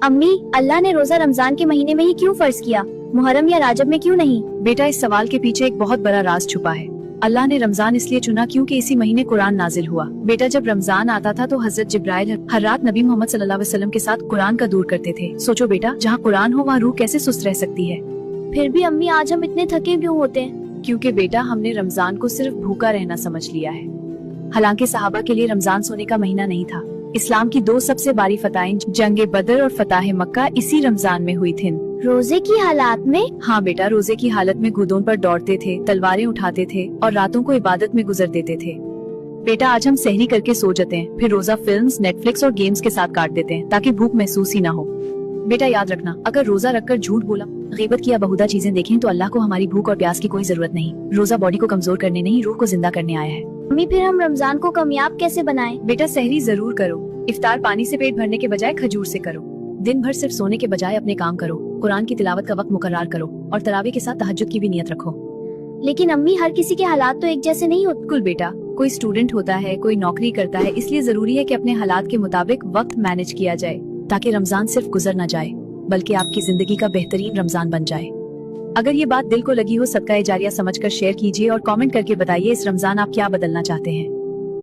अम्मी, अल्लाह ने रोजा रमजान के महीने में ही क्यों फर्ज किया, मुहर्रम या राजब में क्यों नहीं? बेटा, इस सवाल के पीछे एक बहुत बड़ा राज छुपा है। अल्लाह ने रमजान इसलिए चुना क्योंकि इसी महीने कुरान नाजिल हुआ। बेटा, जब रमजान आता था तो हजरत जिब्राइल हर रात नबी मोहम्मद सल्लल्लाहु अलैहि वसल्लम के साथ कुरान का दूर करते थे। सोचो बेटा, जहाँ कुरान हो वहाँ रूह कैसे सुस्त रह सकती है। फिर भी अम्मी, आज हम इतने थके क्यों होते हैं? क्योंकि बेटा, हमने रमजान को सिर्फ भूखा रहना समझ लिया है। हालांकि सहाबा के लिए रमजान सोने का महीना नहीं था। इस्लाम की 2 सबसे बड़ी फतहें जंग बदर और फतह मक्का इसी रमजान में हुई थी। रोजे की हालात में? हाँ बेटा, रोजे की हालत में घुटनों पर दौड़ते थे, तलवारें उठाते थे और रातों को इबादत में गुजर देते थे। बेटा, आज हम सहरी करके सो जाते हैं, फिर रोजा फिल्म्स, नेटफ्लिक्स और गेम्स के साथ काट देते हैं ताकि भूख महसूस ही ना हो। बेटा, याद रखना, अगर रोजा रखकर झूठ बोला, गीबत किया, बहुधा चीजें देखें तो अल्लाह को हमारी भूख और प्यास की कोई जरूरत नहीं। रोजा बॉडी को कमजोर करने नहीं, रूह को जिंदा करने आया है। अम्मी, फिर हम रमजान को कामयाब कैसे बनाएं? बेटा, सहरी जरूर करो। इफ्तार पानी से पेट भरने के बजाय खजूर से करो। दिन भर सिर्फ सोने के बजाय अपने काम करो। कुरान की तिलावत का वक्त मुकर्रर करो और तरावी के साथ तहज्जुद की भी नियत रखो। लेकिन अम्मी, हर किसी के हालात तो एक जैसे नहीं होते। बिल्कुल बेटा, कोई स्टूडेंट होता है, कोई नौकरी करता है, इसलिए जरूरी है कि अपने हालात के मुताबिक वक्त मैनेज किया जाए ताकि रमजान सिर्फ गुजर न जाए बल्कि आपकी जिंदगी का बेहतरीन रमजान बन जाए। अगर ये बात दिल को लगी हो, सदका ए जारिया समझकर शेयर कीजिए और कमेंट करके बताइए इस रमजान आप क्या बदलना चाहते हैं।